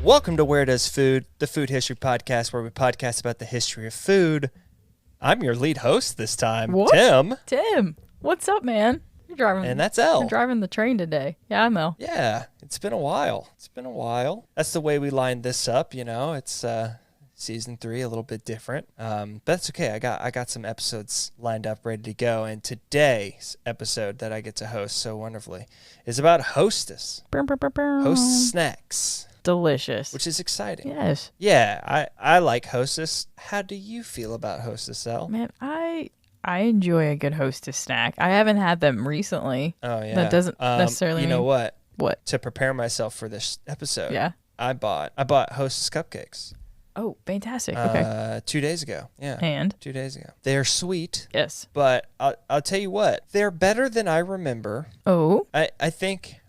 Welcome to Where Does Food, the food history podcast where we podcast about the history of food. I'm your lead host this time, What? Tim. Tim, what's up, man? You're driving. And that's Elle. You're driving the train today. Yeah, I'm Elle. Yeah, it's been a while. That's the way we lined this up, you know. It's season 3, a little bit different. But that's okay. I got some episodes lined up, ready to go. And today's episode that I get to host so wonderfully is about Hostess. Hostess snacks. Delicious. Which is exciting. Yes. Yeah, I like Hostess. How do you feel about Hostess, Elle? Man, I enjoy a good Hostess snack. I haven't had them recently. Oh, yeah. That doesn't necessarily You know what? What? To prepare myself for this episode, Yeah. I bought Hostess cupcakes. Oh, fantastic. Okay. 2 days ago. Yeah. And? 2 days ago. They're sweet. Yes. But I'll tell you what. They're better than I remember. Oh. I think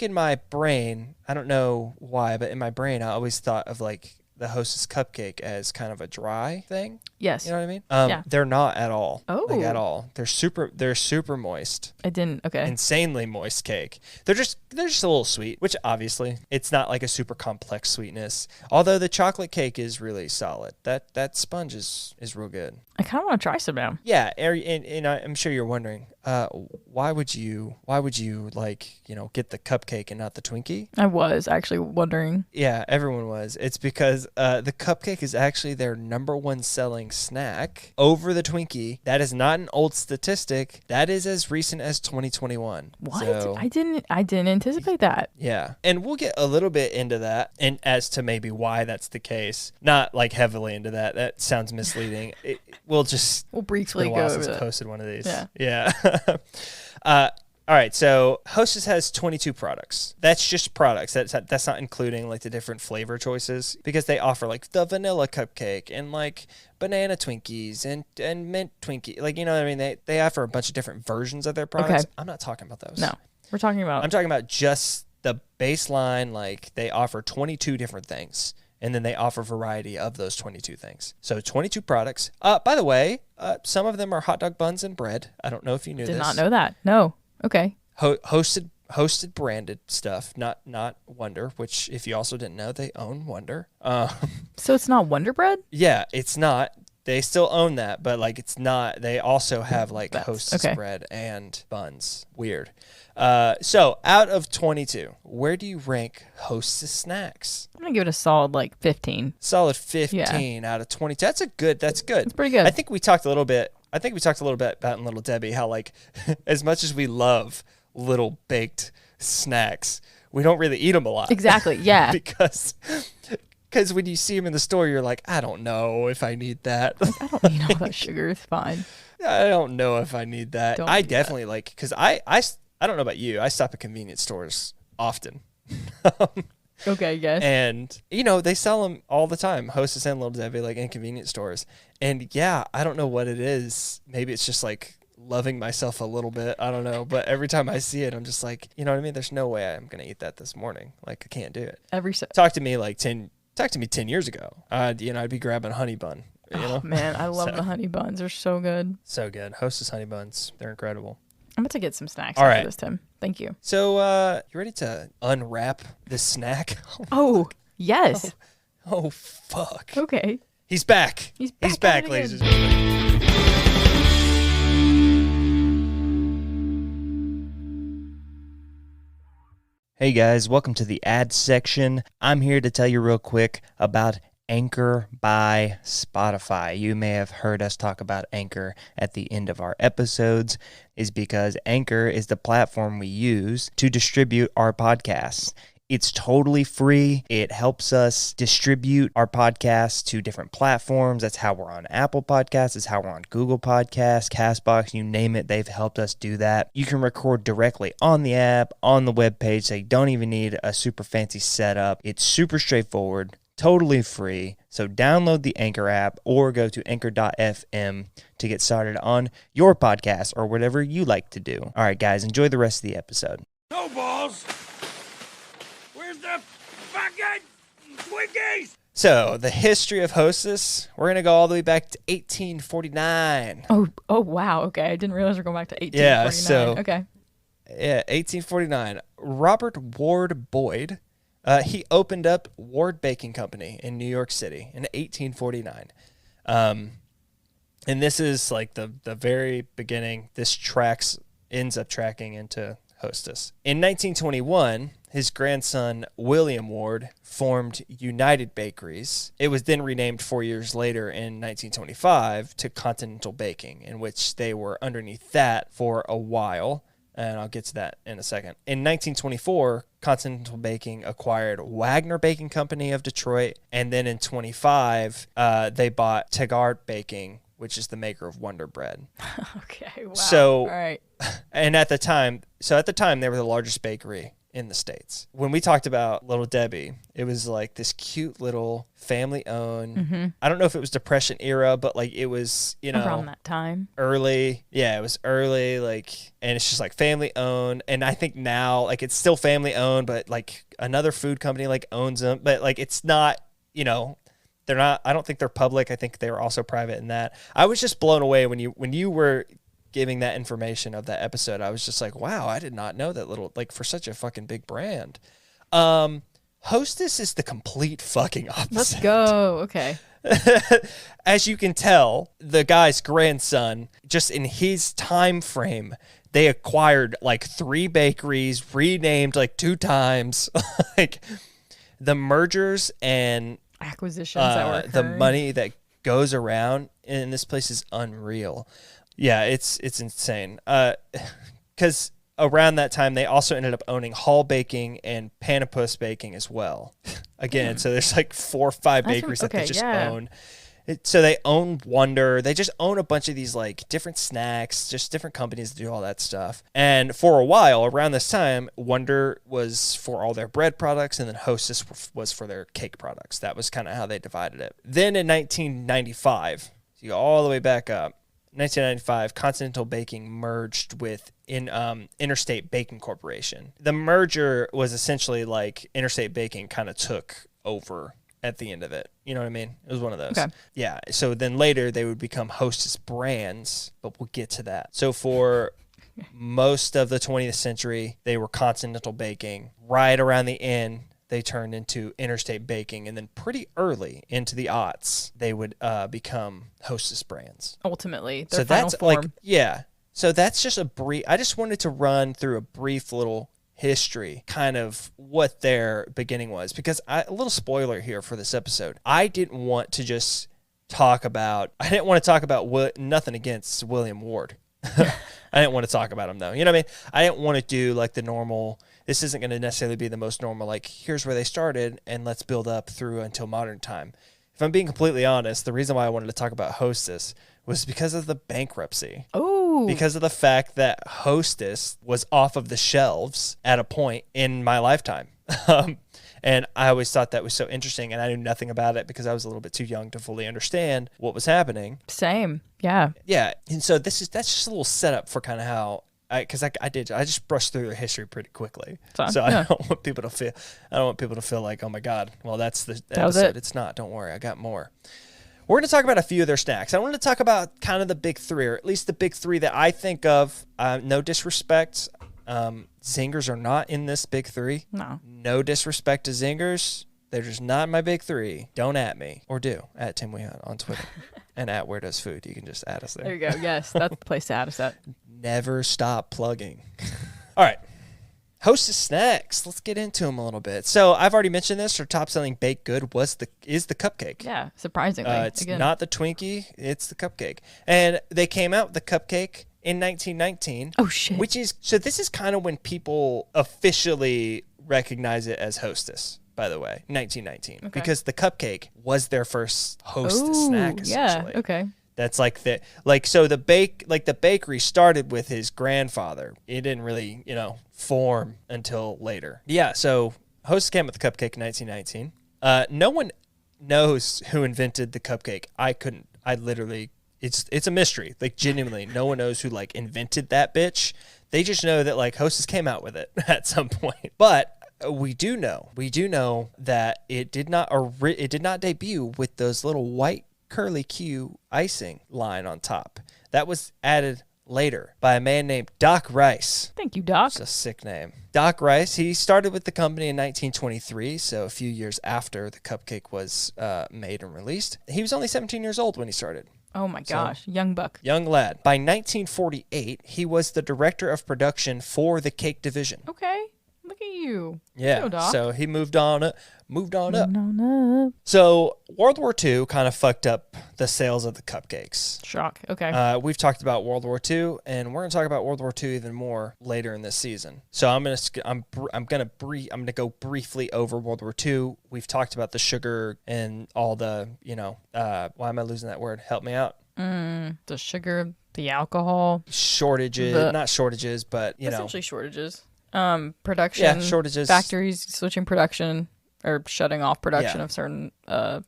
in my brain, I don't know why, but in my brain, I always thought of like the Hostess cupcake as kind of a dry thing. Yes. You know what I mean? Yeah. They're not at all. Oh. Like at all. They're super moist. I didn't. Okay. Insanely moist cake. They're just a little sweet, which obviously it's not like a super complex sweetness. Although the chocolate cake is really solid. That sponge is real good. I kind of want to try some now. Yeah, and I'm sure you're wondering, why would you like, you know, get the cupcake and not the Twinkie? I was actually wondering. Yeah, everyone was. It's because the cupcake is actually their #1 selling snack over the Twinkie. That is not an old statistic. That is as recent as 2021. What? So, I didn't anticipate that. yeah. And we'll get a little bit into that and as to maybe why that's the case. Not like heavily into that. That sounds misleading. We'll briefly go over that. I posted one of these. Yeah. All right, so Hostess has 22 products. That's just products. That's not including like the different flavor choices because they offer like the vanilla cupcake and like banana Twinkies and mint Twinkie. Like, you know what I mean? They offer a bunch of different versions of their products. Okay. I'm not talking about those. No, I'm talking about just the baseline. Like they offer 22 different things. And then they offer variety of those 22 things. So 22 products. By the way, some of them are hot dog buns and bread. I don't know if you knew this. Did not know that. No. Okay. Hosted branded stuff, not Wonder, which if you also didn't know, they own Wonder. So it's not Wonder Bread? Yeah, it's not. They still own that, but like it's not. They also have like Hostess bread and buns. Weird. So out of 22, where do you rank Hostess snacks? I'm gonna give it a solid like 15. Solid 15 out of 22. That's good. It's pretty good. I think we talked a little bit about in Little Debbie how like as much as we love little baked snacks, we don't really eat them a lot. Exactly. Yeah. because when you see them in the store, you're like, I don't know if I need that. Like, I don't need all that sugar. It's fine. I don't know if I need that. Don't I need definitely that. Like, because I don't know about you. I stop at convenience stores often. Okay, yes. And, you know, they sell them all the time. Hostess and Little Debbie, like in convenience stores. And yeah, I don't know what it is. Maybe it's just like loving myself a little bit. I don't know. But every time I see it, I'm just like, you know what I mean? There's no way I'm going to eat that this morning. Like, I can't do it. Talk to me 10 years ago. You know, I'd be grabbing a honey bun. You know? Man, I love the honey buns. They're so good. So good. Hostess honey buns. They're incredible. I'm about to get some snacks all after right. this, Tim. Thank you. So, you ready to unwrap this snack? Oh, yes. Oh, fuck. Okay. He's back. He's back, ladies and gentlemen. Hey guys, welcome to the ad section. I'm here to tell you real quick about Anchor by Spotify. You may have heard us talk about Anchor at the end of our episodes, is because Anchor is the platform we use to distribute our podcasts. It's totally free. It helps us distribute our podcasts to different platforms. That's how we're on Apple Podcasts. It's how we're on Google Podcasts, CastBox, you name it. They've helped us do that. You can record directly on the app, on the webpage, so you don't even need a super fancy setup. It's super straightforward, totally free. So download the Anchor app or go to anchor.fm to get started on your podcast or whatever you like to do. All right, guys, enjoy the rest of the episode. No balls. Where's the fucking Twinkies? So, the history of Hostess, we're going to go all the way back to 1849. Oh, wow. Okay. I didn't realize we're going back to 1849. Yeah, so, okay. Yeah, 1849. Robert Ward Boyd He opened up Ward Baking Company in New York City in 1849. And this is like the very beginning. This ends up tracking into Hostess. In 1921, his grandson, William Ward, formed United Bakeries. It was then renamed 4 years later in 1925 to Continental Baking, in which they were underneath that for a while. And I'll get to that in a second. In 1924, Continental Baking acquired Wagner Baking Company of Detroit. And then in 25, they bought Tegart Baking, which is the maker of Wonder Bread. Okay, wow. So, all right. And at the time, they were the largest bakery in the States. When we talked about Little Debbie, it was like this cute little family-owned. Mm-hmm. I don't know if it was Depression era, but like it was, around that time. Early. Yeah, it was early, like, and it's just like family-owned. And I think now, like, it's still family-owned, but like another food company like owns them. But like it's not, they're not. I don't think they're public. I think they were also private in that. I was just blown away when you were giving that information of that episode. I was just like, wow, I did not know that little, like, for such a fucking big brand. Hostess is the complete fucking opposite. Let's go. Okay. As you can tell, the guy's grandson, just in his time frame, they acquired like 3 bakeries, renamed like 2 times. Like the mergers and acquisitions that were the occurring. money that goes around in this place is unreal. Yeah, it's insane. Because around that time, they also ended up owning Hall Baking and Panopus Baking as well. Again, so there's like 4 or 5 bakeries that they just own. So they own Wonder. They just own a bunch of these like different snacks, just different companies that do all that stuff. And for a while, around this time, Wonder was for all their bread products, and then Hostess was for their cake products. That was kind of how they divided it. Then in 1995, so you go all the way back up, 1995, Continental Baking merged with Interstate Baking Corporation. The merger was essentially like Interstate Baking kind of took over at the end of it. You know what I mean? It was one of those. Okay. Yeah. So then later they would become Hostess brands, but we'll get to that. So for most of the 20th century, they were Continental Baking. Right around the end, they turned into Interstate Baking, and then pretty early into the aughts, they would become Hostess brands. Ultimately, So their final that's form. like, yeah. So that's just a brief. I just wanted to run through a brief little history, kind of what their beginning was, because a little spoiler here for this episode. I didn't want to talk about nothing against William Ward. I didn't want to talk about him though. You know what I mean? I didn't want to do like the normal. This isn't going to necessarily be the most normal, like, here's where they started and let's build up through until modern time. If I'm being completely honest, the reason why I wanted to talk about Hostess was because of the bankruptcy. Oh. Because of the fact that Hostess was off of the shelves at a point in my lifetime. And I always thought that was so interesting, and I knew nothing about it because I was a little bit too young to fully understand what was happening. Same. Yeah. Yeah. And so that's just a little setup for kind of how, because I just brushed through the history pretty quickly. So I don't want people to feel like, oh my God, well, that's the episode. It's not. Don't worry. I got more. We're going to talk about a few of their snacks. I want to talk about kind of the big 3, or at least the big 3 that I think of. No disrespect. Zingers are not in this big 3. No. No disrespect to Zingers. They're just not in my big 3. Don't at me. Or do. At Tim Wehunt on Twitter. And at Where Does Food. You can just add us there. There you go. Yes, that's the place to add us at. Never stop plugging. All right. Hostess snacks. Let's get into them a little bit. So I've already mentioned this. Their top-selling baked good is the cupcake. Yeah, surprisingly. It's not the Twinkie. It's the cupcake. And they came out with the cupcake in 1919. Oh, shit. This is kind of when people officially recognize it as Hostess, by the way, 1919. Okay. Because the cupcake was their first Hostess snack, essentially. Yeah, okay. That's the bakery started with his grandfather. It didn't really, form until later. Yeah, so Hostess came with the cupcake in 1919. No one knows who invented the cupcake. It's a mystery. Like, genuinely, no one knows who invented that bitch. They just know that Hostess came out with it at some point. But we do know that it did not debut with those little white curly Q icing line on top. That was added later by a man named Doc Rice. Thank you, Doc. It's a sick name. Doc Rice, he started with the company in 1923, so a few years after the cupcake was made and released. He was only 17 years old when he started. Oh my gosh, young buck. Young lad. By 1948, he was the director of production for the cake division. Okay, look at you. Yeah, Go, Doc. so he moved on up. No. So World War II kind of fucked up the sales of the cupcakes. Shock. Okay. We've talked about World War II, and we're going to talk about World War II even more later in this season. So I'm gonna go briefly over World War II. We've talked about the sugar and all the, why am I losing that word? Help me out. The sugar, the alcohol. Shortages, not shortages, but essentially shortages. Production. Yeah, shortages. Factories switching production or shutting off production of certain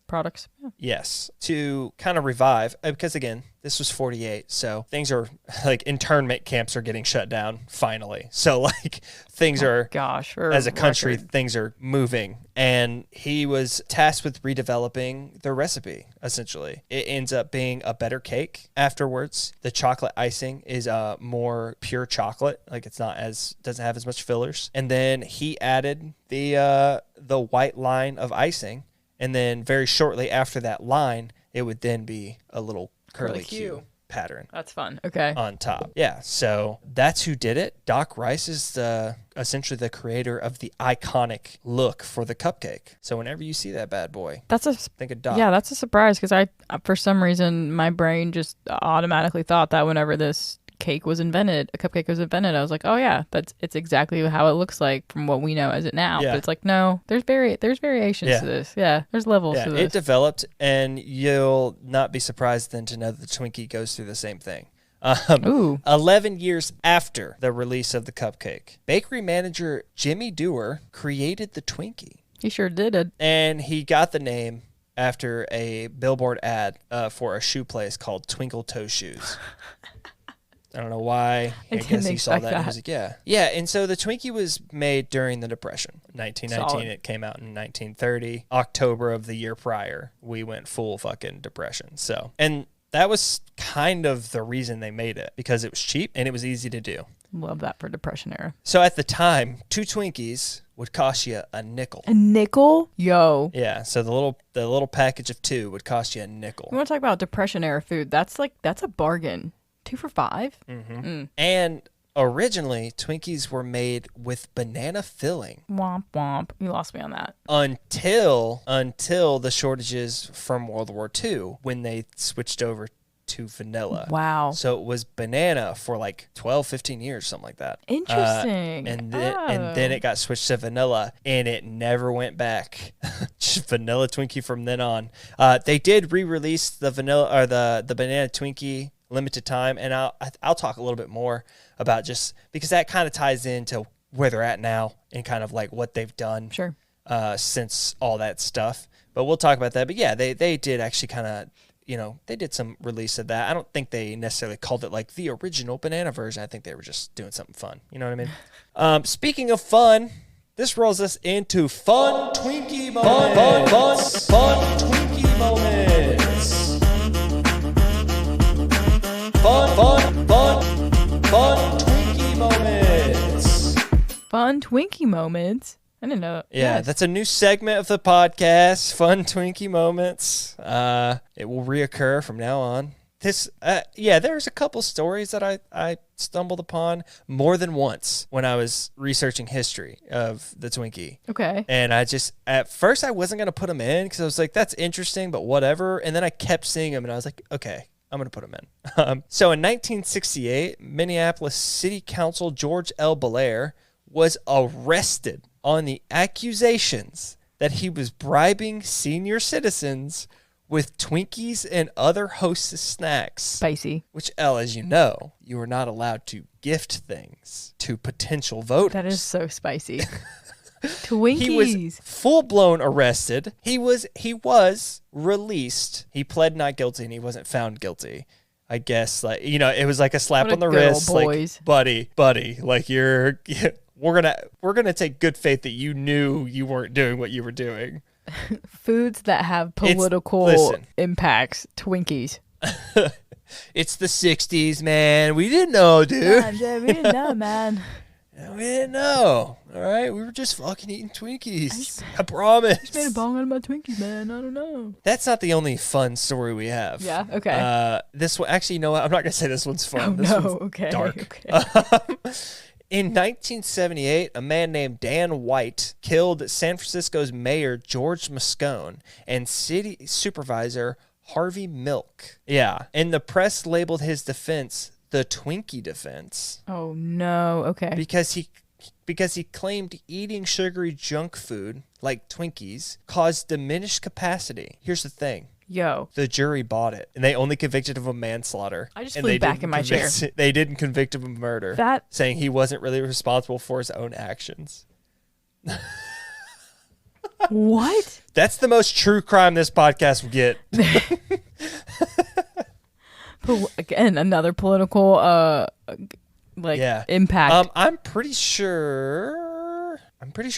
products. Yeah. Yes, to kind of revive, because again, this was 48, so things are like internment camps are getting shut down finally. So like things are, as a country, things are moving. And he was tasked with redeveloping the recipe, essentially. It ends up being a better cake afterwards. The chocolate icing is more pure chocolate, like doesn't have as much fillers. And then he added the white line of icing. And then very shortly after that line, it would then be a little curly Q pattern. That's fun. Okay. On top. Yeah. So that's who did it. Doc Rice is essentially the creator of the iconic look for the cupcake. So whenever you see that bad boy, think of Doc. Yeah, that's a surprise because for some reason, my brain just automatically thought that whenever this a cupcake was invented, I was like, oh yeah, it's exactly how it looks like from what we know as it now. Yeah. But it's like, no, there's variations to this. Yeah, there's levels to this. It developed, and you'll not be surprised then to know that the Twinkie goes through the same thing. 11 years after the release of the cupcake, bakery manager Jimmy Dewar created the Twinkie. He sure did. And he got the name after a billboard ad for a shoe place called Twinkle Toe Shoes. I don't know why. I guess he saw that and he was like, yeah. Yeah, and so the Twinkie was made during the Depression. 1919, Solid. It came out in 1930. October of the year prior, we went full fucking Depression. So, and that was kind of the reason they made it, because it was cheap and it was easy to do. Love that for Depression era. So at the time, 2 Twinkies would cost you a nickel. A nickel? Yo. Yeah, so the little package of 2 would cost you a nickel. You want to talk about Depression era food? That's a bargain. 2 for $5. Mm-hmm. Mm. And originally, Twinkies were made with banana filling. Womp womp. You lost me on that. Until the shortages from World War II, when they switched over to vanilla. Wow. So it was banana for like 12, 15 years, something like that. Interesting. And then it got switched to vanilla, and it never went back. Just vanilla Twinkie from then on. They did re-release the vanilla or the banana Twinkie limited time, and I'll talk a little bit more about, just because that kind of ties into where they're at now and kind of like what they've done since all that stuff. But we'll talk about that. But yeah, they did actually kind of, they did some release of that. I don't think they necessarily called it like the original banana version. I think they were just doing something fun. You know what I mean? Speaking of fun, this rolls us into fun Twinkie moments. Fun Twinkie moments. Fun Twinkie moments. Fun Twinkie moments? I didn't know. Yeah, that's a new segment of the podcast, Fun Twinkie Moments. It will reoccur from now on. There's a couple stories that I stumbled upon more than once when I was researching history of the Twinkie. Okay. And at first I wasn't going to put them in because I was like, that's interesting, but whatever. And then I kept seeing them and I was like, okay, I'm going to put them in. So in 1968, Minneapolis City Council George L. Belair was arrested on the accusations that he was bribing senior citizens with Twinkies and other Hostess snacks. Spicy. Which, Elle, as you know, you are not allowed to gift things to potential voters. That is so spicy. Twinkies. He was full-blown arrested. He was released. He pled not guilty, and he wasn't found guilty. I guess, it was like a slap on the wrist. Boys. Like, buddy, like we're gonna take good faith that you knew you weren't doing what you were doing. Foods that have political impacts. Twinkies. It's the 60s, man. We didn't know, dude. Yeah, we didn't know, man. We didn't know. All right, we were just fucking eating Twinkies. I promise. Just made a bong out of my Twinkies, man. I don't know. That's not the only fun story we have. Yeah. Okay. This one, actually, you know what? I'm not gonna say this one's fun. Oh, This no. one's Okay. dark. Okay. In 1978, a man named Dan White killed San Francisco's mayor George Moscone and city supervisor Harvey Milk. Yeah, and the press labeled his defense the Twinkie defense. Oh no. Okay. Because he claimed eating sugary junk food like Twinkies caused diminished capacity. Here's the thing. Yo. The jury bought it, and they only convicted him of manslaughter. I just and flew they back didn't in my chair. They didn't convict him of murder, saying he wasn't really responsible for his own actions. What? That's the most true crime this podcast will get. Again, another political impact. I'm pretty sure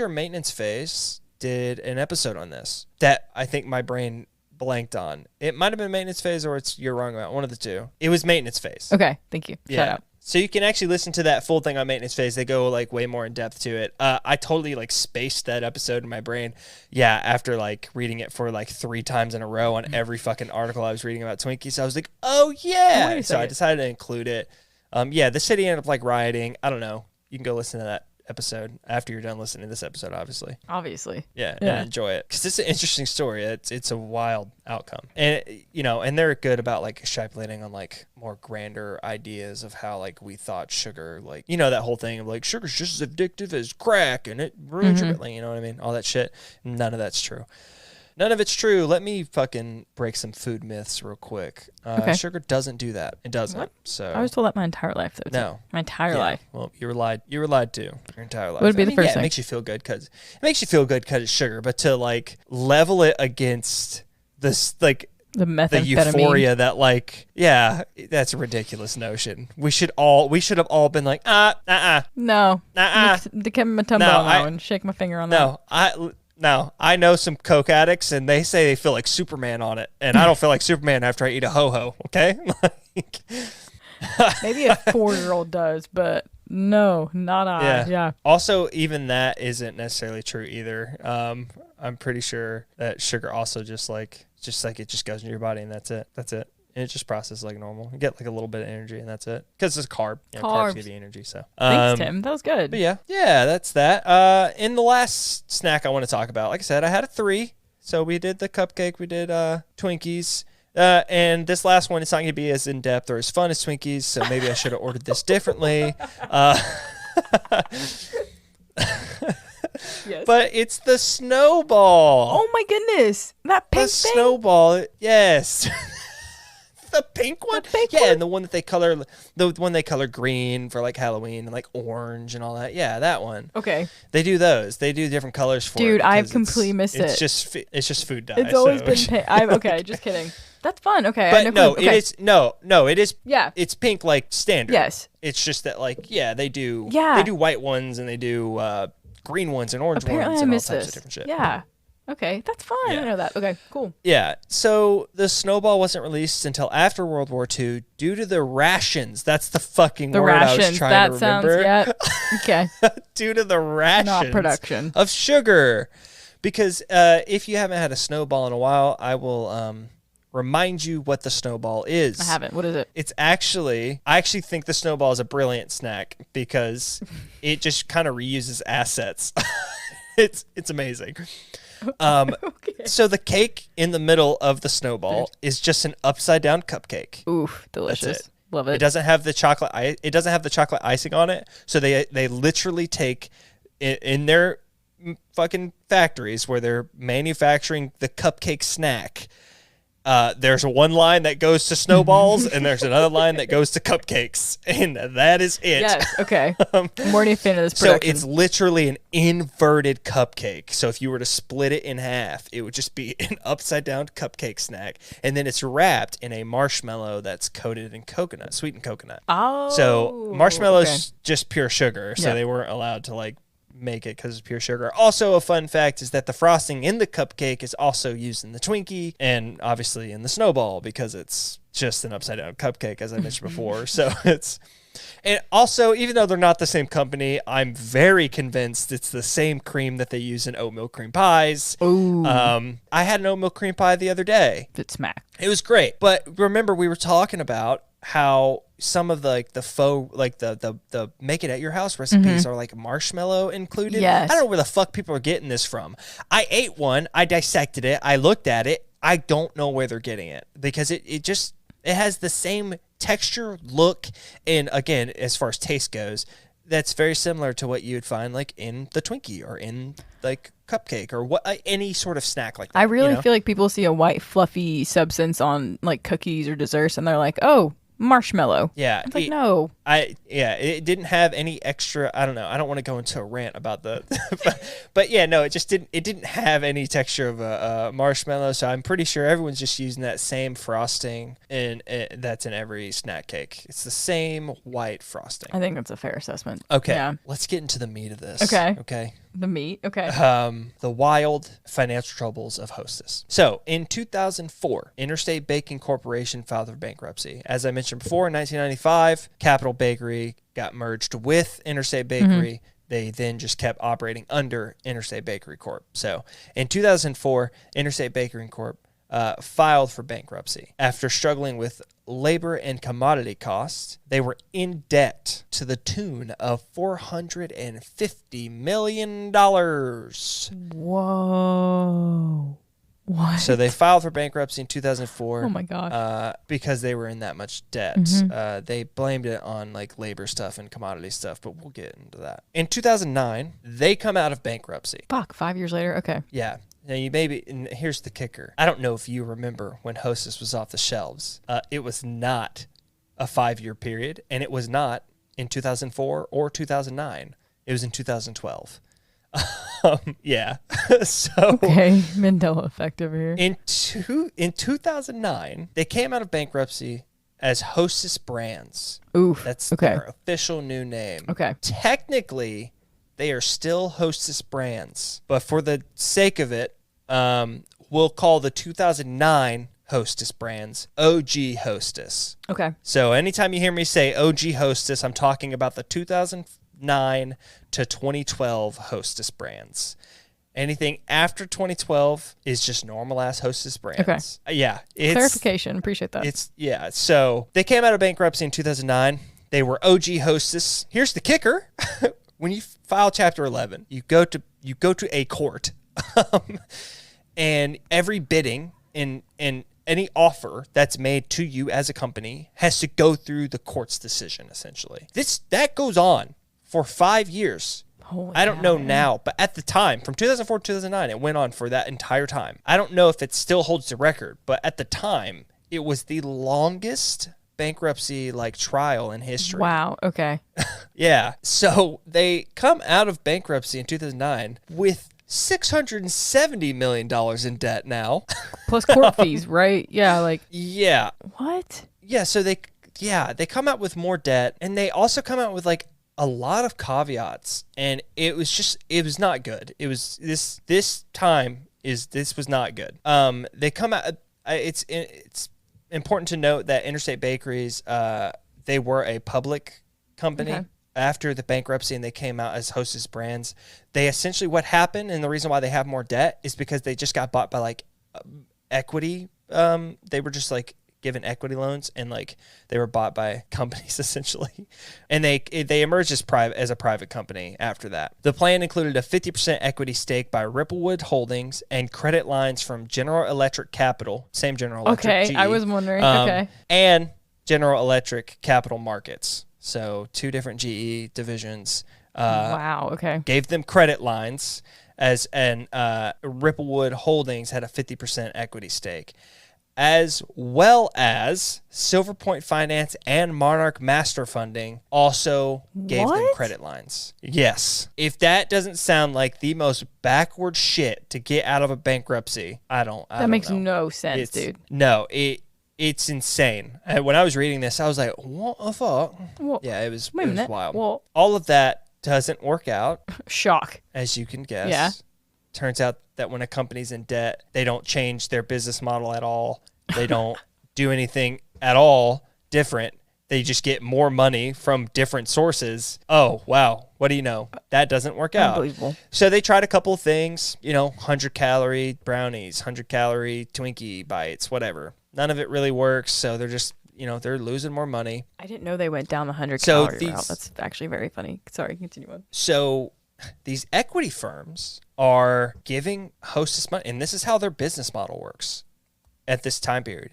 Maintenance Phase did an episode on this that I think my brain blanked on. It might have been Maintenance Phase or you're wrong about one of the two. It was Maintenance Phase. Okay, thank you. Yeah. Shout out. So you can actually listen to that full thing on Maintenance Phase. They go like way more in depth to it. I totally like spaced that episode in my brain. Yeah, after like reading it for like 3 times in a row on every fucking article I was reading about Twinkies, I was like, oh yeah. So I decided to include it. Yeah, the city ended up like rioting. I don't know. You can go listen to that episode after you're done listening to this episode, obviously. Yeah, and enjoy it because it's an interesting story. It's a wild outcome, and and they're good about like extrapolating on like more grander ideas of how like we thought sugar, like that whole thing of like sugar's just as addictive as crack and it ruins your, you know what I mean, all that shit. None of that's true. None of it's true. Let me fucking break some food myths real quick. Okay. Sugar doesn't do that. It doesn't. What? So I was told that my entire life. Though. No. My entire life. Well, you were lied to your entire life. What would be the first thing? It makes you feel good because it's sugar, but to like level it against this like the euphoria that like that's a ridiculous notion. We should have all been like No. Give me a tumble No, and shake my finger on that. No, I know some Coke addicts, and they say they feel like Superman on it, and I don't feel like Superman after I eat a ho-ho, okay? Maybe a 4-year-old does, but no, not I. Yeah. Also, even that isn't necessarily true either. I'm pretty sure that sugar also just like it just goes into your body, and that's it. And it just processes like normal. You get like a little bit of energy, and that's it. Because it's carb. Carbs give you energy. So thanks, Tim. That was good. But yeah, that's that. In the last snack I want to talk about, like I said, I had a 3. So we did the cupcake, we did Twinkies, and this last one, it's not going to be as in depth or as fun as Twinkies. So maybe I should have ordered this differently. Yes. But it's the snowball. Oh my goodness, that pink thing. The snowball. Yes. The pink one? And the one that they color green for like Halloween and like orange and all that. Yeah, that one. Okay. They do those. They do different colors for it. Dude, I've completely missed it. It's just food dye. It's always been pink. Okay, just kidding. That's fun. Okay. But it is. Yeah. It's pink like standard. Yes. It's just that like, they do white ones and they do green ones and orange ones and all types of different shit. Yeah. Okay, that's fun. I didn't know that. Okay, cool. Yeah, so the snowball wasn't released until after World War II due to the rations. That's the fucking word I was trying to remember. Okay. Due to the rations Not production of sugar. Because if you haven't had a snowball in a while, I will remind you what the snowball is. I haven't. What is it? I actually think the snowball is a brilliant snack because it just kind of reuses assets. It's amazing. Okay. So the cake in the middle of the snowball is just an upside down cupcake. Oof, delicious. Love it. It doesn't have the chocolate. It doesn't have the chocolate icing on it. So they literally take in their fucking factories where they're manufacturing the cupcake snack. There's one line that goes to snowballs and there's another line that goes to cupcakes, and that is it. Yes, okay. I'm already a fan of this production. So it's literally an inverted cupcake. So if you were to split it in half, it would just be an upside down cupcake snack, and then it's wrapped in a marshmallow that's coated in coconut, sweetened coconut. Oh. So marshmallow's just pure sugar, so they weren't allowed to like make it because it's pure sugar. Also, a fun fact is that the frosting in the cupcake is also used in the Twinkie and obviously in the Snowball because it's just an upside down cupcake, as I mentioned before. So it's, and also, even though they're not the same company, I'm very convinced it's the same cream that they use in oatmeal cream pies. Ooh. I had an oatmeal cream pie the other day. It smacked. It was great. But remember, we were talking about how some of the faux, like the make it at your house recipes are like marshmallow included. Yes. I don't know where the fuck people are getting this from. I ate one. I dissected it. I looked at it. I don't know where they're getting it because it has the same texture, look, and again, as far as taste goes, that's very similar to what you would find like in the Twinkie or in like cupcake or what any sort of snack like that. I really feel like people see a white fluffy substance on like cookies or desserts and they're like, oh, marshmallow. Yeah. It's like, no. It didn't have any extra, I don't know. I don't want to go into a rant about the, but yeah, no, it didn't have any texture of a marshmallow. So I'm pretty sure everyone's just using that same frosting and that's in every snack cake. It's the same white frosting. I think that's a fair assessment. Okay. Yeah. Let's get into the meat of this. Okay. The meat. Okay. The wild financial troubles of Hostess. So, in 2004, Interstate Baking Corporation filed for bankruptcy. As I mentioned before, in 1995, Capital Bakery got merged with Interstate Bakery. They then just kept operating under Interstate Bakery Corp. So, in 2004, Interstate Bakery Corp filed for bankruptcy. After struggling with labor and commodity costs, they were in debt to the tune of $450 million. Whoa. What? So they filed for bankruptcy in 2004. Oh my gosh. Because they were in that much debt. They blamed it on like labor stuff and commodity stuff, but we'll get into that. In 2009, they come out of bankruptcy. Fuck, 5 years later? Okay. Yeah. Now and here's the kicker. I don't know if you remember when Hostess was off the shelves. It was not a 5-year period, and it was not in 2004 or 2009. It was in 2012. Yeah. So Okay, Mandela effect over here. in 2009, they came out of bankruptcy as Hostess Brands. Oof. That's okay. their official new name. Okay. Technically, they are still Hostess Brands, but for the sake of it, we'll call the 2009 Hostess Brands OG Hostess. Okay. So anytime you hear me say OG Hostess, I'm talking about the 2009 to 2012 Hostess Brands. Anything after 2012 is just normal ass Hostess Brands. Okay. Yeah. Clarification. Appreciate that. So they came out of bankruptcy in 2009. They were OG Hostess. Here's the kicker. When you file Chapter 11, you go to a court, and every bidding and any offer that's made to you as a company has to go through the court's decision. Essentially, that goes on for 5 years. Holy I don't know cow. now, but at the time, from 2004 to 2009, it went on for that entire time. I don't know if it still holds the record, but at the time, it was the longest bankruptcy trial in history. Wow. Okay. Yeah. So they come out of bankruptcy in 2009 with $670 million in debt now. Plus court fees, right? Yeah. Yeah. What? Yeah. So they come out with more debt, and they also come out with a lot of caveats, and it was not good. It was this was not good. They come out. It's important to note that Interstate Bakeries, they were a public company. Okay. After the bankruptcy, and they came out as Hostess Brands. They essentially, what happened, and the reason why they have more debt is because they just got bought by equity. They were just given equity loans, and they were bought by companies essentially, and they emerged as a private company after that. The plan included a 50% equity stake by Ripplewood Holdings and credit lines from General Electric Capital, same General Electric. Okay. GE, I was wondering. Okay. and General Electric Capital Markets. So 2 different GE divisions. Wow. Okay. Gave them credit lines, and Ripplewood Holdings had a 50% equity stake, as well as Silver Point Finance and Monarch Master Funding also gave them credit lines. Yes. If that doesn't sound like the most backward shit to get out of a bankruptcy, I don't know. That makes no sense, dude. No, it's insane. When I was reading this, I was like, what the fuck? Well, yeah, it was wait a minute. wild. Well, all of that doesn't work out, Shock. as you can guess. Yeah. Turns out that when a company's in debt, they don't change their business model at all. They don't do anything at all different. They just get more money from different sources. Oh, wow. What do you know? That doesn't work out. Unbelievable. So they tried a couple of things, 100-calorie brownies, 100-calorie Twinkie bites, whatever. None of it really works. So they're just, they're losing more money. I didn't know they went down the 100 So calorie route. That's actually very funny. Sorry, continue on. So these equity firms are giving Hostess money, and this is how their business model works at this time period.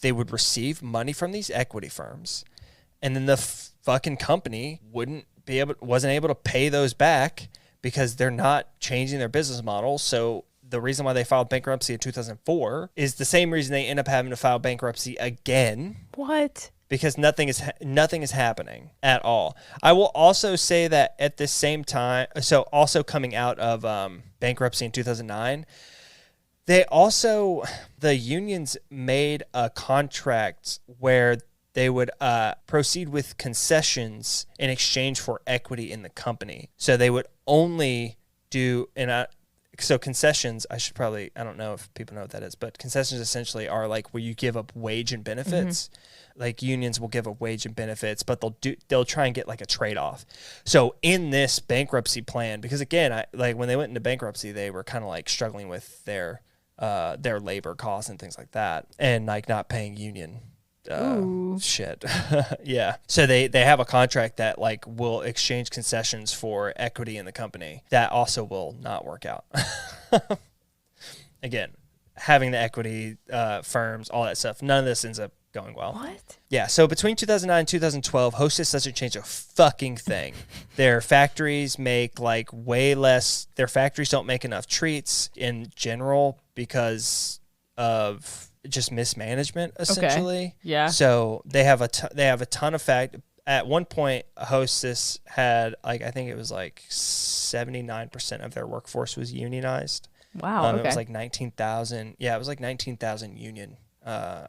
They would receive money from these equity firms, and then the fucking company wasn't able to pay those back because they're not changing their business model. So the reason why they filed bankruptcy in 2004 is the same reason they end up having to file bankruptcy again. What? Because nothing is happening at all. I will also say that at the same time, so also coming out of bankruptcy in 2009, the unions made a contract where they would proceed with concessions in exchange for equity in the company. So they would only do, so concessions, I don't know if people know what that is, but concessions essentially are like where you give up wage and benefits. Mm-hmm. Like unions will give up wage and benefits, but they'll try and get like a trade-off. So in this bankruptcy plan, because again, when they went into bankruptcy, they were kind of like struggling with their labor costs and things like that, and like not paying union shit. Yeah. So they have a contract that like will exchange concessions for equity in the company. That also will not work out. Again, having the equity firms, all that stuff, none of this ends up going well. What? Yeah, so between 2009 and 2012, Hostess doesn't change a fucking thing. Their factories make like way less. Their factories don't make enough treats in general because of just mismanagement, essentially. Okay. Yeah. So they have a ton of At one point, Hostess had I think it was like 79% of their workforce was unionized. Wow. Okay. It was like 19,000. Yeah, it was like 19,000 union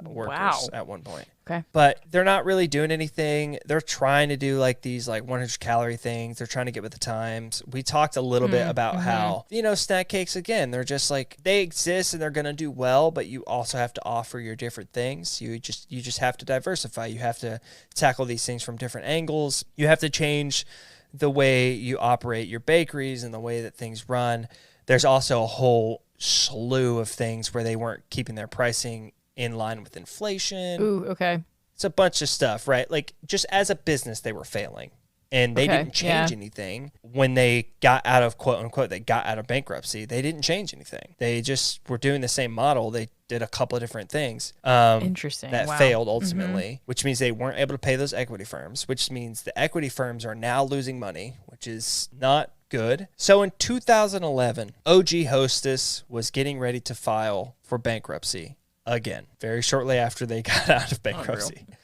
workers at one point. Okay. But they're not really doing anything. They're trying to do like these like 100-calorie things. They're trying to get with the times. We talked a little bit about how, snack cakes, again, they're just like, they exist and they're going to do well, but you also have to offer your different things. You just have to diversify. You have to tackle these things from different angles. You have to change the way you operate your bakeries and the way that things run. There's also a whole slew of things where they weren't keeping their pricing in line with inflation. Ooh, okay. It's a bunch of stuff, right? Like, just as a business, they were failing. And they didn't change anything when they got out of, quote unquote, they got out of bankruptcy. They didn't change anything. They just were doing the same model. They did a couple of different things. Interesting. That failed ultimately, which means they weren't able to pay those equity firms, which means the equity firms are now losing money, which is not good. So in 2011, OG Hostess was getting ready to file for bankruptcy again, very shortly after they got out of bankruptcy. Unreal.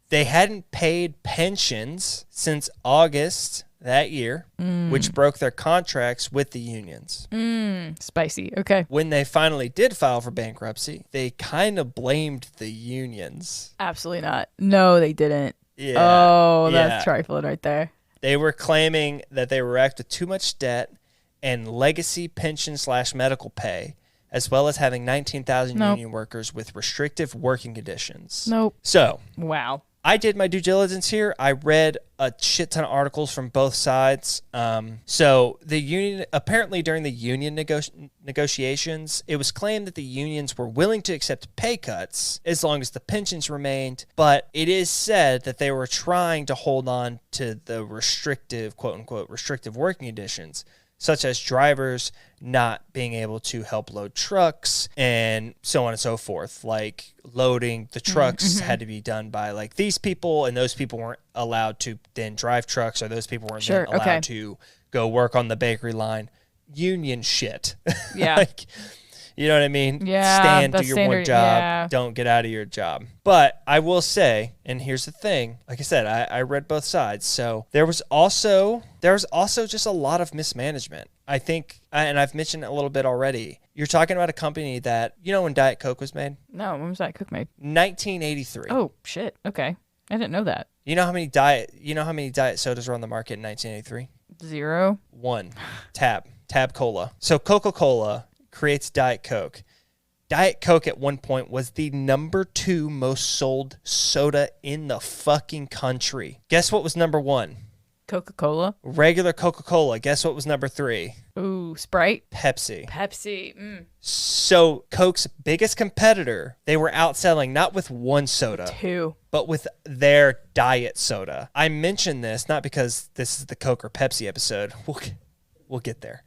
They hadn't paid pensions since August that year, which broke their contracts with the unions. Spicy. Okay. When they finally did file for bankruptcy, they kind of blamed the unions. Absolutely not. No, they didn't. Yeah. Oh, that's trifling right there. They were claiming that they were racked with too much debt and legacy pension/medical pay, as well as having 19,000 union workers with restrictive working conditions. Nope. So, wow. I did my due diligence here. I read a shit ton of articles from both sides. So the union, apparently during the union negotiations, it was claimed that the unions were willing to accept pay cuts as long as the pensions remained. But it is said that they were trying to hold on to the restrictive, quote unquote, restrictive working conditions, such as drivers not being able to help load trucks and so on and so forth. Like loading the trucks had to be done by like these people, and those people weren't allowed to then drive trucks, or those people weren't then allowed to go work on the bakery line. Union shit. Yeah. Like, you know what I mean? Yeah. Stand, do your standard, one job, yeah. don't get out of your job. But I will say, and here's the thing, like I said, I read both sides. So there was also just a lot of mismanagement. I think, and I've mentioned it a little bit already, you're talking about a company that, when Diet Coke was made? No, when was that Coke made? 1983. Oh, shit. Okay. I didn't know that. You know how many diet sodas were on the market in 1983? 0. One. Tab Cola. So Coca-Cola creates Diet Coke. Diet Coke at one point was the number 2 most sold soda in the fucking country. Guess what was number 1? Coca-Cola. Regular Coca-Cola. Guess what was number 3? Ooh, Sprite. Pepsi. Pepsi. So Coke's biggest competitor, they were outselling not with one soda, 2. but with their diet soda. I mention this not because this is the Coke or Pepsi episode. We'll get there.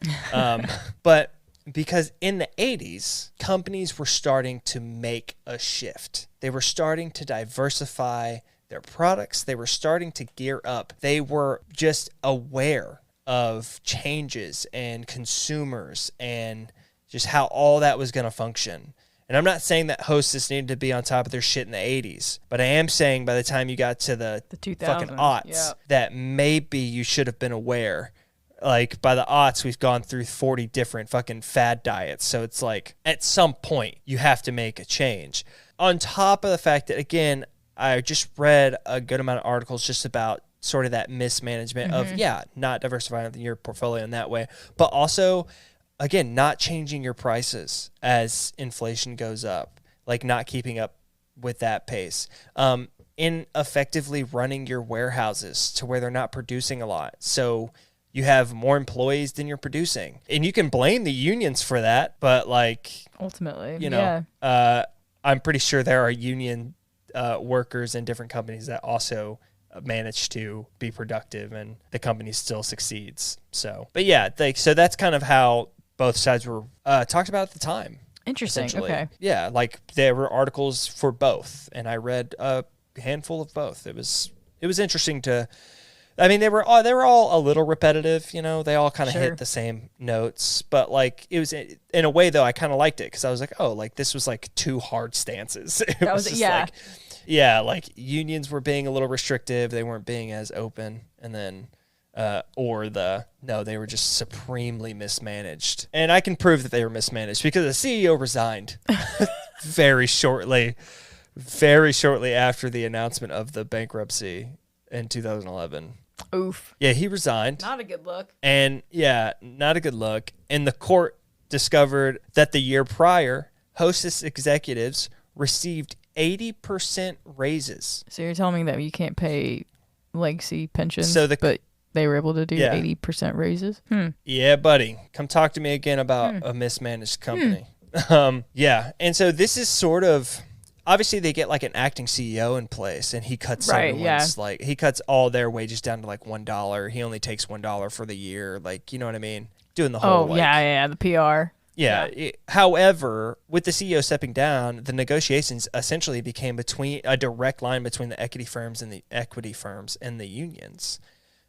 But because in the 80s, companies were starting to make a shift. They were starting to diversify their products. They were starting to gear up. They were just aware of changes and consumers and just how all that was going to function. And I'm not saying that Hostess needed to be on top of their shit in the 80s, but I am saying by the time you got to the 2000s, fucking aughts, that maybe you should have been aware. Like, by the aughts, we've gone through 40 different fucking fad diets. So it's like, at some point, you have to make a change. On top of the fact that, again, I just read a good amount of articles just about sort of that mismanagement of, not diversifying your portfolio in that way, but also, again, not changing your prices as inflation goes up, like not keeping up with that pace. In effectively running your warehouses to where they're not producing a lot. So you have more employees than you're producing. And you can blame the unions for that, but like, ultimately, you know, I'm pretty sure there are union workers in different companies that also manage to be productive and the company still succeeds. So, but yeah, so that's kind of how both sides were talked about at the time. Interesting. Okay. Yeah, like there were articles for both, and I read a handful of both. It was interesting to. I mean, they were all a little repetitive, you know. They all kind of hit the same notes, but like it was in a way though. I kind of liked it because I was like, oh, like this was like 2 hard stances. It was just like, like unions were being a little restrictive. They weren't being as open, and then they were just supremely mismanaged. And I can prove that they were mismanaged because the CEO resigned very shortly after the announcement of the bankruptcy in 2011. Oof. Yeah, he resigned. Not a good look. And not a good look. And the court discovered that the year prior, Hostess executives received 80% raises. So you're telling me that you can't pay legacy pensions, but they were able to do 80% raises? Yeah, buddy. Come talk to me again about a mismanaged company. And so this is sort of... Obviously, they get like an acting CEO in place, and he cuts like he cuts all their wages down to like $1. He only takes $1 for the year, like, you know what I mean? Doing the whole the PR. Yeah. However, with the CEO stepping down, the negotiations essentially became between a direct line between the equity firms and the unions.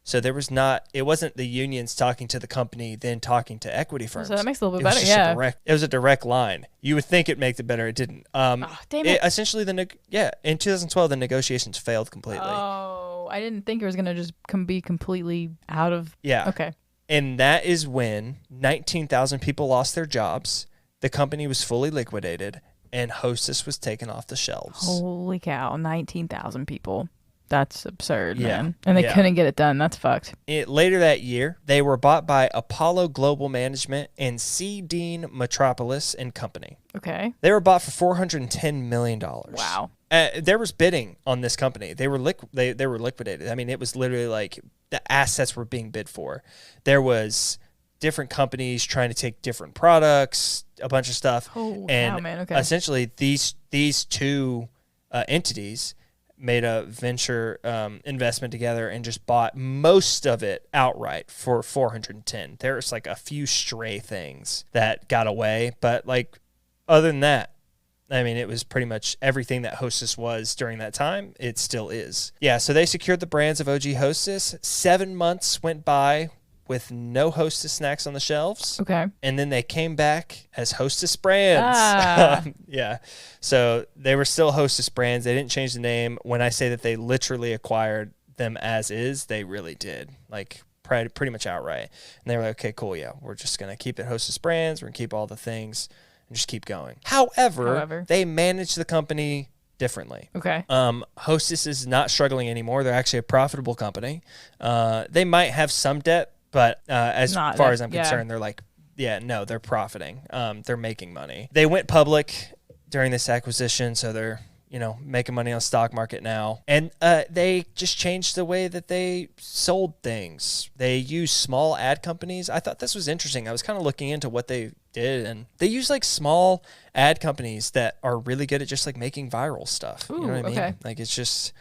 So it wasn't the unions talking to the company, then talking to equity firms. So that makes it a little bit better, it was a direct line. You would think it makes it better. It didn't. Damn it. Essentially, in 2012, the negotiations failed completely. Oh, I didn't think it was going to just be completely out of... Yeah. Okay. And that is when 19,000 people lost their jobs, the company was fully liquidated, and Hostess was taken off the shelves. Holy cow, 19,000 people. That's absurd, man. And they couldn't get it done. That's fucked. Later that year, they were bought by Apollo Global Management and C. Dean Metropolis and Company. Okay. They were bought for $410 million. Wow. There was bidding on this company. They were liquidated. I mean, it was literally like the assets were being bid for. There was different companies trying to take different products, a bunch of stuff. Oh, and wow, man. Okay. Essentially, these two entities made a venture investment together and just bought most of it outright for 410. There's like a few stray things that got away, but like other than that, I mean, it was pretty much everything that Hostess was during that time. It still is. Yeah, so they secured the brands of OG Hostess. 7 months went by with no Hostess snacks on the shelves. Okay. And then they came back as Hostess brands. Yeah. So they were still Hostess brands. They didn't change the name. When I say that they literally acquired them as is, they really did. Like pretty much outright. And they were like, okay, cool, yeah, we're just going to keep it Hostess brands. We're going to keep all the things and just keep going. However, they managed the company differently. Okay. Hostess is not struggling anymore. They're actually a profitable company. They might have some debt, but as Not far that- as I'm yeah. concerned, they're like, no, they're profiting. They're making money. They went public during this acquisition, so they're making money on the stock market now. And they just changed the way that they sold things. They use small ad companies. I thought this was interesting. I was kind of looking into what they did, and they use like small ad companies that are really good at just like making viral stuff. Ooh, you know what I mean? okay. Like it's just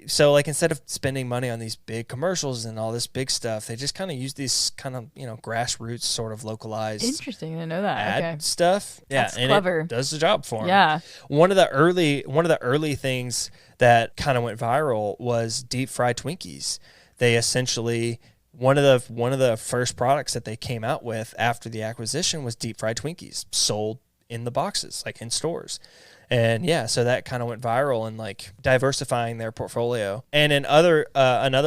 so like instead of spending money on these big commercials and all this big stuff, they just kind of use these kind of grassroots sort of localized Interesting. I didn't know that. ad Okay. stuff. Yeah, That's and clever. it does the job for them. Yeah. One of the early things that kind of went viral was deep fried Twinkies. They essentially one of the first products that they came out with after the acquisition was deep fried Twinkies sold in the boxes, like in stores. And yeah, so that kind of went viral and like diversifying their portfolio. And another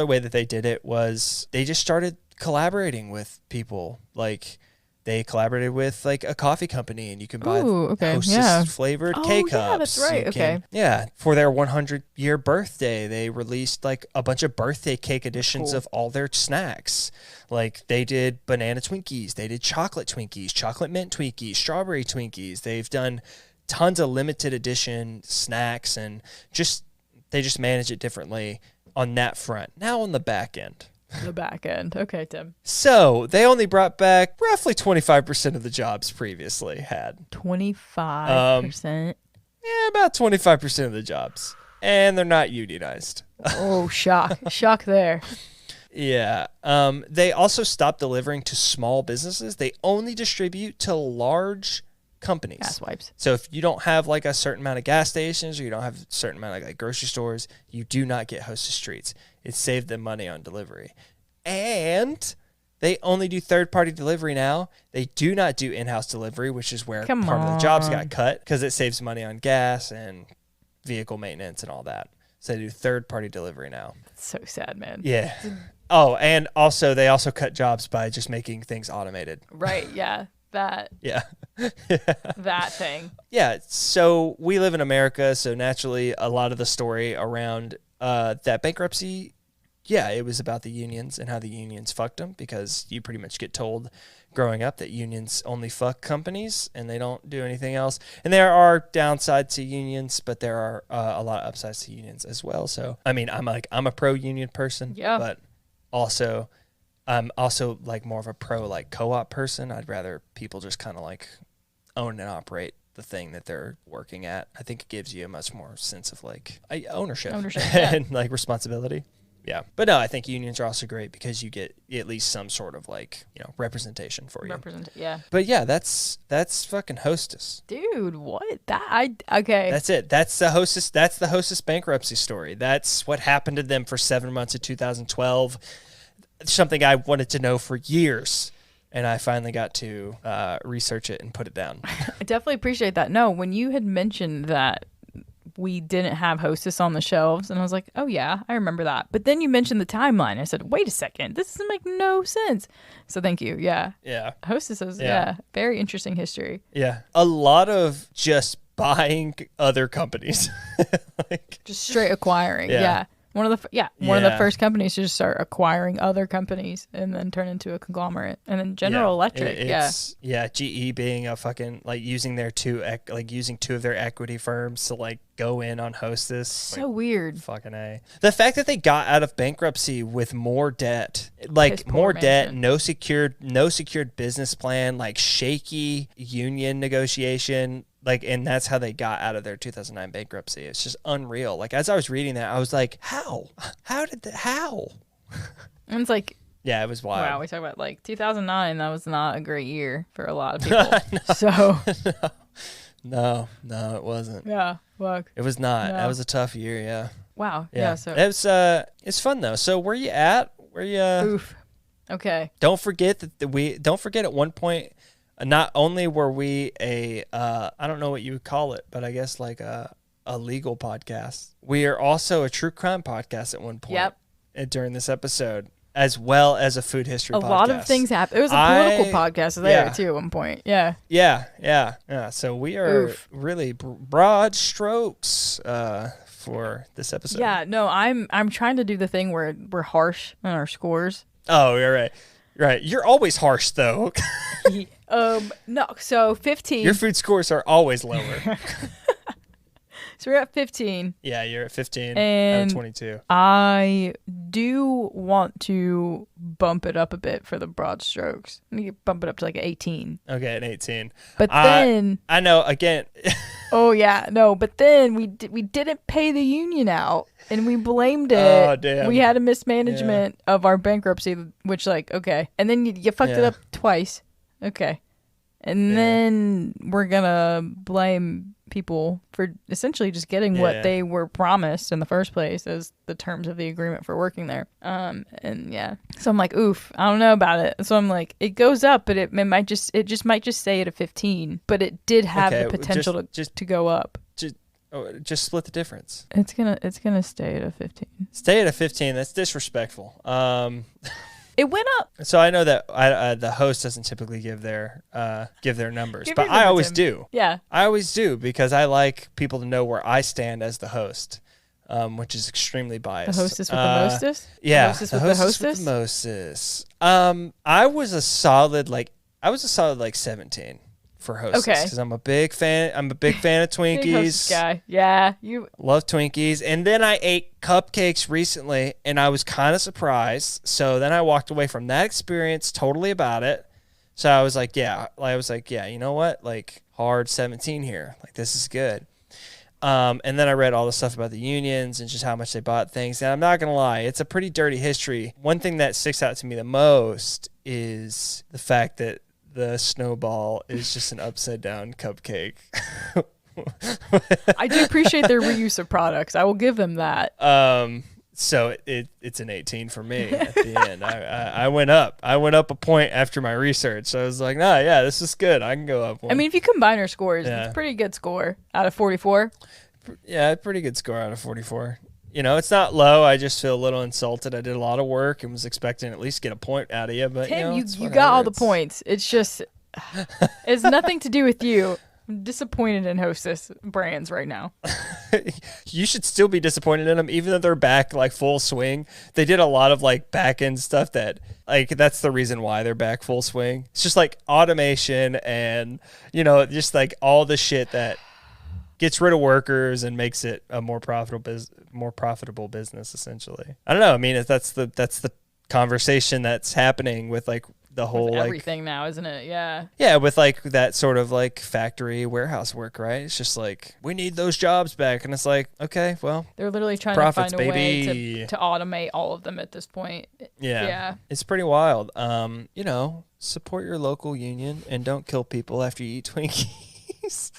way that they did it was they just started collaborating with people. Like they collaborated with like a coffee company, and you can buy Hostess flavored K-Cups. Yeah, that's right. Okay. For their 100-year birthday, they released like a bunch of birthday cake editions of all their snacks. Like they did banana Twinkies, they did chocolate Twinkies, chocolate mint Twinkies, strawberry Twinkies. They've done tons of limited edition snacks, and they just manage it differently on that front. Now on the back end. The back end. Okay, Tim. So they only brought back roughly 25% of the jobs previously had. 25%. Yeah, about 25% of the jobs. And they're not unionized. Oh, shock. Shock there. Yeah. They also stopped delivering to small businesses. They only distribute to large companies. Gas wipes. So if you don't have like a certain amount of gas stations, or you don't have a certain amount of like grocery stores, you do not get Hostess Treats. It saved them money on delivery. And they only do third-party delivery now. They do not do in-house delivery, which is where part of the jobs got cut, because it saves money on gas and vehicle maintenance and all that. So they do third-party delivery now. That's so sad, man. Yeah. Oh, and also they also cut jobs by just making things automated. Right, yeah. That Yeah. that thing. Yeah, so we live in America, so naturally a lot of the story around that bankruptcy, yeah, it was about the unions and how the unions fucked them, because you pretty much get told growing up that unions only fuck companies and they don't do anything else. And there are downsides to unions, but there are a lot of upsides to unions as well. So, I mean, I'm a pro-union person, Yeah. but also I'm also like more of a pro like co-op person. I'd rather people just kind of like own and operate the thing that they're working at. I think it gives you a much more sense of like ownership yeah. and like responsibility. Yeah. But no, I think unions are also great because you get at least some sort of like, representation for you. Yeah. But yeah, that's fucking Hostess. Dude, what? Okay. That's it. That's the Hostess bankruptcy story. That's what happened to them for 7 months of 2012. Something I wanted to know for years. And I finally got to research it and put it down. I definitely appreciate that. No, when you had mentioned that we didn't have Hostess on the shelves, and I was like, oh yeah, I remember that. But then you mentioned the timeline. I said, wait a second, this doesn't make no sense. So thank you. Yeah. Yeah. Hostess is, very interesting history. Yeah. A lot of just buying other companies. Just straight acquiring. Yeah. Yeah. One of the first companies to just start acquiring other companies and then turn into a conglomerate. And then General Electric, GE being a fucking like using two of their equity firms to like go in on Hostess. So weird. Fucking A. The fact that they got out of bankruptcy with more debt, like more debt, no secured business plan, like shaky union negotiation. Like, and that's how they got out of their 2009 bankruptcy. It's just unreal. Like, as I was reading that, I was like, how? How? And it's like, yeah, it was wild. Wow, we talk about like 2009. That was not a great year for a lot of people. So, no, it wasn't. Yeah, fuck. It was not. No. That was a tough year. Yeah. Wow. Yeah. So it's fun though. So where you at? Oof. Okay. Don't forget at one point. Not only were we I don't know what you would call it, but I guess like a legal podcast. We are also a true crime podcast at one point. Yep. During this episode. as well as a food history podcast. A lot of things happened. It was a political podcast there, too, at one point. Yeah. Yeah. So we are really broad strokes for this episode. Yeah, no, I'm trying to do the thing where we're harsh on our scores. Oh, you're right. Right. You're always harsh, though. No, so 15. Your food scores are always lower. So we're at 15. Yeah, you're at 15 and out of 22. I do want to bump it up a bit for the broad strokes. I need to bump it up to like 18. Okay, an 18. But then I know, again. Oh yeah, no, but then we didn't pay the union out and we blamed it. Oh, damn. We had a mismanagement of our bankruptcy, which like, okay. And then you fucked it up twice. Okay. And then we're going to blame people for essentially just getting what they were promised in the first place as the terms of the agreement for working there. And so I'm like, oof, I don't know about it. So I'm like, it goes up, but it might just stay at a 15, but it did have the potential to go up. Just split the difference. It's gonna stay at a 15. Stay at a 15. That's disrespectful. It went up. So I know that the host doesn't typically give their numbers, but I numbers, always do. Yeah, I always do because I like people to know where I stand as the host, which is extremely biased. The hostess with the mostest. Yeah, the hostess with the hostess. With the mostest. I was a solid 17 for hostess because I'm a big fan. I'm a big fan of Twinkies. Big hostess guy. Yeah, you love Twinkies. And then I ate cupcakes recently, and I was kind of surprised. So then I walked away from that experience totally about it. So I was like, yeah, you know what? Like hard 17 here. Like this is good. And then I read all the stuff about the unions and just how much they bought things. And I'm not gonna lie, it's a pretty dirty history. One thing that sticks out to me the most is the fact that the snowball is just an upside down cupcake. I do appreciate their reuse of products. I will give them that. So it's an 18 for me at the end. I went up. I went up a point after my research. So I was like, nah, yeah, this is good. I can go up one. I mean, if you combine our scores, it's a pretty good score out of 44. Yeah, pretty good score out of 44. You know, it's not low. I just feel a little insulted. I did a lot of work and was expecting at least get a point out of you. But Tim, you got all the points. It's just, it's nothing to do with you. I'm disappointed in Hostess brands right now. You should still be disappointed in them, even though they're back like full swing. They did a lot of like back end stuff that like that's the reason why they're back full swing. It's just like automation and just like all the shit that gets rid of workers and makes it a more profitable business essentially. I don't know. I mean, that's the conversation that's happening with like the whole with like everything now, isn't it? Yeah. Yeah, with like that sort of like factory warehouse work, right? It's just like we need those jobs back, and it's like okay, well, they're literally trying profits, to find a baby. way to automate all of them at this point. Yeah, it's pretty wild. Support your local union and don't kill people after you eat Twinkies.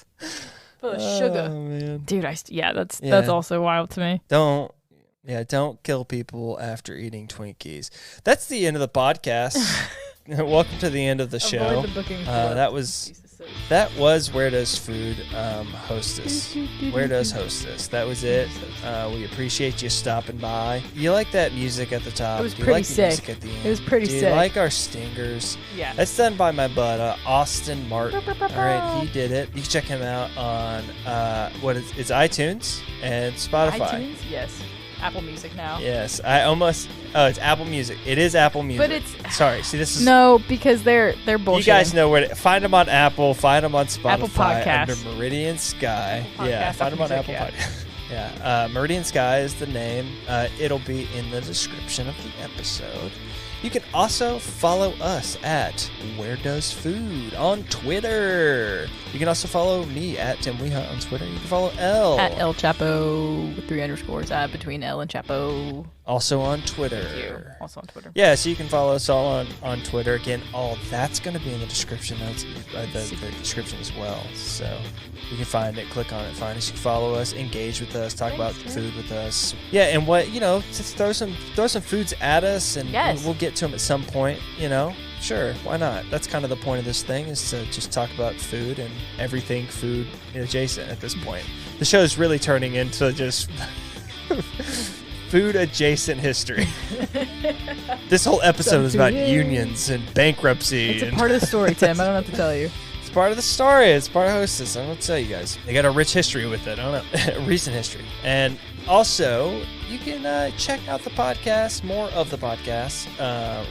Full of sugar, man. Dude. That's also wild to me. Don't kill people after eating Twinkies. That's the end of the podcast. Welcome to the end of the show. Avoid the booking that was Where Does Food Hostess. Where Does Hostess. That was it. We appreciate you stopping by. You like that music at the top? It was pretty sick. Music at the end? It was pretty sick. Do you like our stingers? Yeah. That's done by my bud Austin Martin. All right, he did it. You can check him out on it's iTunes and Spotify. iTunes, yes. Apple Music now. Yes, it's Apple Music. It is Apple Music. But it's sorry. See, this is no, because they're bullshit. You guys know where to find them on Apple. Find them on Spotify Apple Podcasts under Meridian Sky. Find them on Apple Podcasts. Yeah, Meridian Sky is the name. It'll be in the description of the episode. You can also follow us at Where Does Food on Twitter. You can also follow me at Tim Weehunt on Twitter. You can follow Elle at El Chapo with 3 underscores between L and Chapo. Also on Twitter. Thank you. Also on Twitter. Yeah, so you can follow us all on Twitter. Again, all that's going to be in the description notes, the description as well. So you can find it, click on it, find us. You can follow us, engage with us, talk about food with us. Yeah, and just throw some foods at us, and we'll get to them at some point. Sure, why not? That's kind of the point of this thing, is to just talk about food and everything food adjacent at this point. The show is really turning into just food adjacent history. This whole episode is about unions and bankruptcy. It's a part of the story, Tim. I don't have to tell you. It's part of the story. It's part of Hostess. I'm going to tell you guys. They got a rich history with it. I don't know. Recent history. And also, you can check out the podcast, more of the podcast,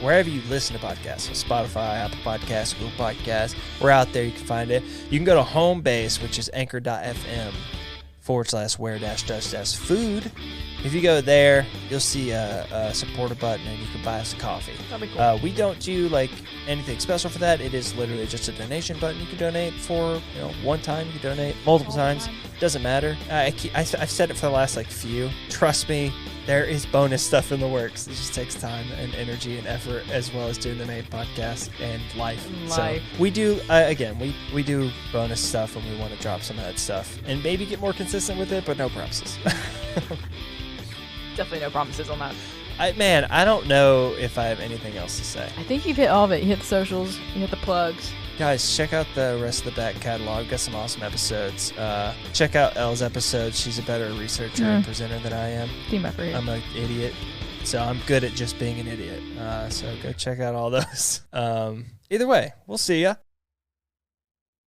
wherever you listen to podcasts. So Spotify, Apple Podcasts, Google Podcasts. We're out there. You can find it. You can go to home base, which is anchor.fm/where-does-food. If you go there, you'll see a supporter button and you can buy us a coffee. That'd be cool. We don't do like anything special for that. It is literally just a donation button. You can donate for one time. You can donate multiple times. Doesn't matter. I've said it for the last few. Trust me, there is bonus stuff in the works. It just takes time and energy and effort, as well as doing the main podcast and life. So we do we do bonus stuff when we want to drop some of that stuff and maybe get more consistent with it, but no promises. Definitely no promises on that. I don't know if I have anything else to say. I think you've hit all of it. You hit the socials. You hit the plugs. Guys, check out the rest of the back catalog. Got some awesome episodes. Check out Elle's episode. She's a better researcher and presenter than I am. Team effort. I'm an idiot, so I'm good at just being an idiot. So go check out all those. Either way, we'll see ya.